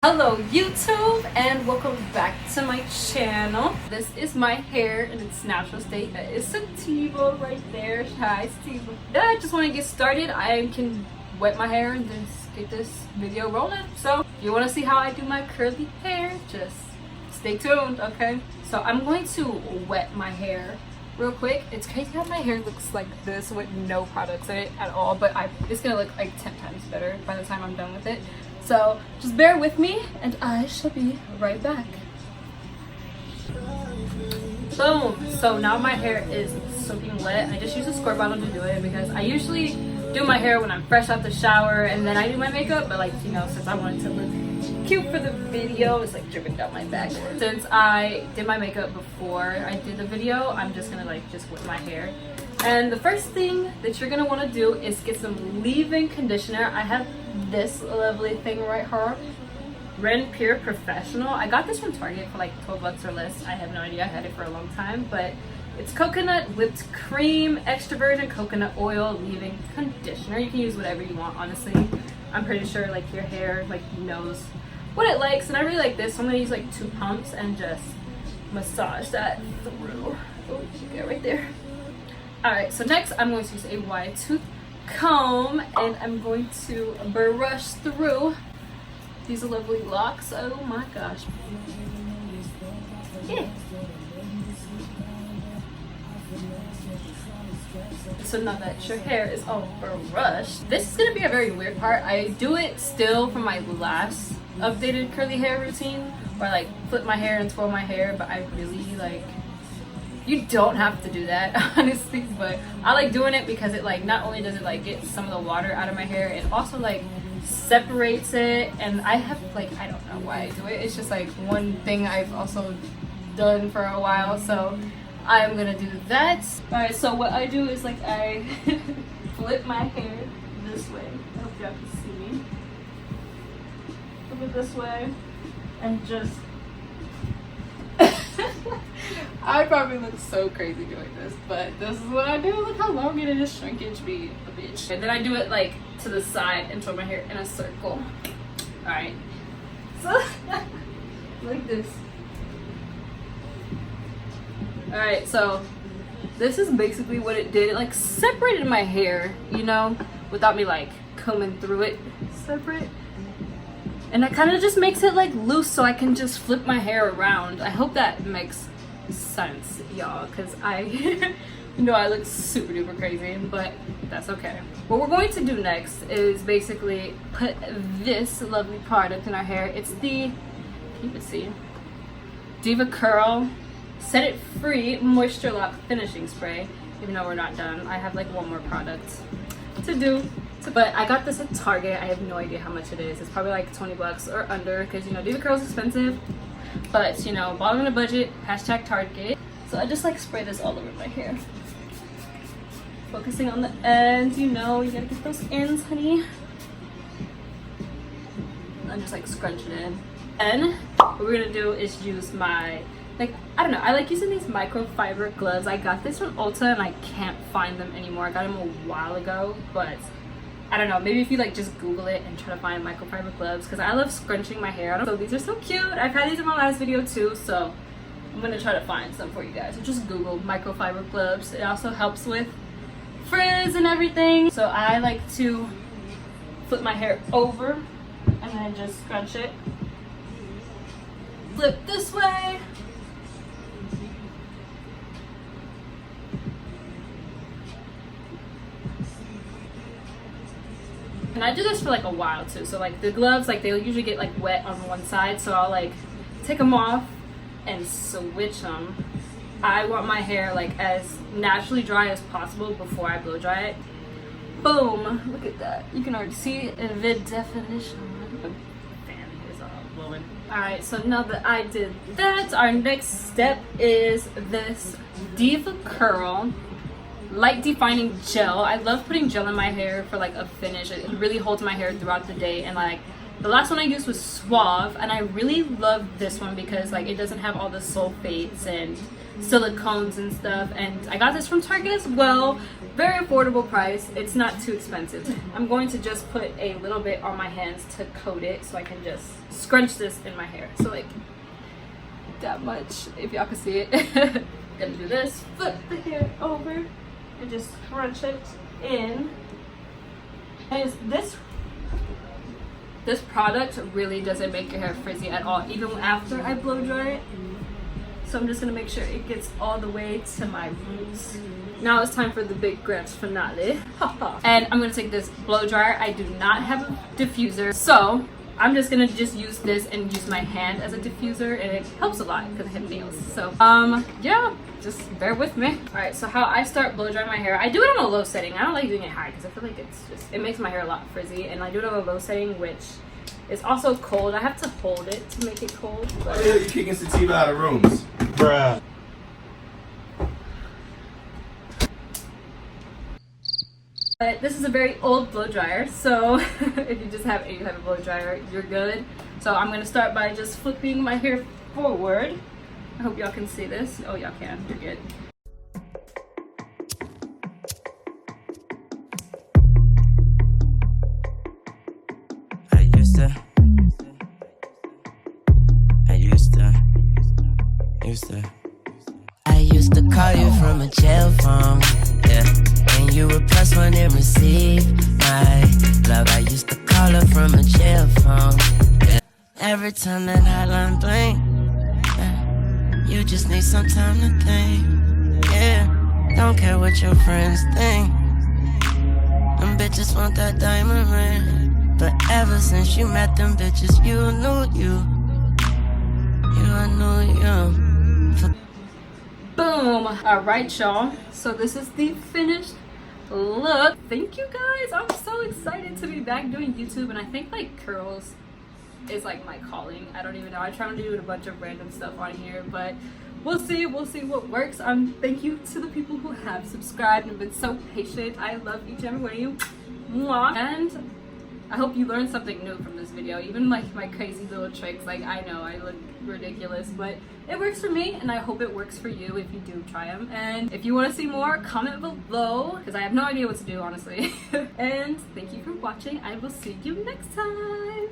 Hello YouTube and welcome back to my channel. This is my hair in its natural state. That is Sativa right there. Hi Sativa. I just want to get started. I can wet my hair and then get this video rolling. So if you want to see how I do my curly hair, just stay tuned, okay? So I'm going to wet my hair real quick. It's crazy how my hair looks like this with no products in it at all, but it's gonna look like 10 times better by the time I'm done with it. So just bear with me and I shall be right back. Boom! So now my hair is soaking wet. I just use a squirt bottle to do it because I usually do my hair when I'm fresh out the shower and then I do my makeup, but like, you know, since I wanted to look cute for the video, it's like dripping down my back. Since I did my makeup before I did the video, I'm just gonna like just wet my hair. And the first thing that you're gonna want to do is get some leave-in conditioner. I have this lovely thing right here, Renpure Professional. I got this from Target for like 12 bucks or less. I have no idea. I had it for a long time, but it's coconut whipped cream, extra virgin coconut oil leave-in conditioner. You can use whatever you want, honestly. I'm pretty sure like your hair like knows what it likes, and I really like this. So I'm gonna use like 2 pumps and just massage that through. Oh, get right there. Alright, so next I'm going to use a wide tooth comb and I'm going to brush through these lovely locks. Oh my gosh. Yeah. So now that your hair is all brushed, this is going to be a very weird part. I do it still from my last updated curly hair routine where I like flip my hair and twirl my hair, but I really like, you don't have to do that honestly, but I like doing it because it like not only does it like get some of the water out of my hair, it also like separates it. And I have like, I don't know why I do it, it's just like one thing I've also done for a while, so I'm gonna do that. Alright, so what I do is like I flip my hair this way. I hope y'all can see me. Flip it this way and just I probably look so crazy doing this, but this is what I do. Look how long it is. Shrinkage be a bitch. And then I do it like to the side and twirl my hair in a circle. Alright. So like this. Alright, so this is basically what it did. It like separated my hair, you know, without me like combing through it. Separate. And that kind of just makes it like loose so I can just flip my hair around. I hope that makes sense, y'all, because I you know I look super duper crazy, but that's okay. What we're going to do next is basically put this lovely product in our hair. It's the, you can see, DevaCurl Set It Free Moisture Lock Finishing Spray. Even though we're not done, I have like one more product to do. But I got this at Target. I have no idea how much it is. It's probably like 20 bucks or under because, you know, DevaCurl is expensive. But, you know, bottom of the budget, hashtag Target. So I just like spray this all over my hair. Focusing on the ends, you know, you gotta get those ends, honey. I'm just like scrunch it in. And what we're gonna do is use my, like, I don't know, I like using these microfiber gloves. I got this from Ulta and I can't find them anymore. I got them a while ago, but I don't know, maybe if you like just Google it and try to find microfiber gloves, because I love scrunching my hair. So these are so cute. I've had these in my last video too, so I'm gonna try to find some for you guys. So just Google microfiber gloves. It also helps with frizz and everything. So I like to flip my hair over and then just scrunch it. Flip this way. And I do this for like a while too. So like the gloves, like they'll usually get like wet on one side, so I'll like take them off and switch them. I want my hair like as naturally dry as possible before I blow dry it. Boom! Look at that. You can already see the definition. The fan is all blowing. Alright, so now that I did that, our next step is this DevaCurl Light Defining Gel. I love putting gel in my hair for like a finish. It really holds my hair throughout the day and like The last one I used was Suave, and I really love this one because like it doesn't have all the sulfates and silicones and stuff. And I got this from Target as well. Very affordable price. It's not too expensive. I'm going to just put a little bit on my hands to coat it so I can just scrunch this in my hair. So like that much, if y'all can see it. Gonna do this, flip the hair over and just scrunch it in. And this product really doesn't make your hair frizzy at all, even after I blow dry it. So I'm just gonna make sure it gets all the way to my roots. Now it's time for the big grand finale. And I'm gonna take this blow dryer. I do not have a diffuser, so I'm just gonna use this and use my hand as a diffuser, and it helps a lot because I have nails. So yeah, just bear with me. All right, so how I start blow drying my hair, I do it on a low setting. I don't like doing it high because I feel like it makes my hair a lot frizzy, and I do it on a low setting, which is also cold. I have to hold it to make it cold. But... Oh yeah, you're kicking sativa out of rooms. Bruh. But this is a very old blow dryer, so if you just have any type of blow dryer, you're good. So I'm gonna start by just flipping my hair forward. I hope y'all can see this. Oh, y'all can. You're good. I used to call you from a jail phone, yeah. And you would press one and receive my love. I used to call her from a jail phone, yeah. Every time that hotline bling, yeah. You just need some time to think, yeah. Don't care what your friends think. Them bitches want that diamond ring, but ever since you met them bitches, you knew you. I knew you. Boom! Alright, y'all. So this is the finished look. Thank you guys. I'm so excited to be back doing YouTube, and I think like curls is like my calling. I don't even know. I try to do a bunch of random stuff on here, but we'll see what works. Thank you to the people who have subscribed and been so patient. I love each and every one of you. Mwah. And I hope you learned something new from this video. Even like my crazy little tricks, like I know I look ridiculous, but it works for me, and I hope it works for you if you do try them. And if you want to see more, comment below, because I have no idea what to do, honestly. And thank you for watching. I will see you next time.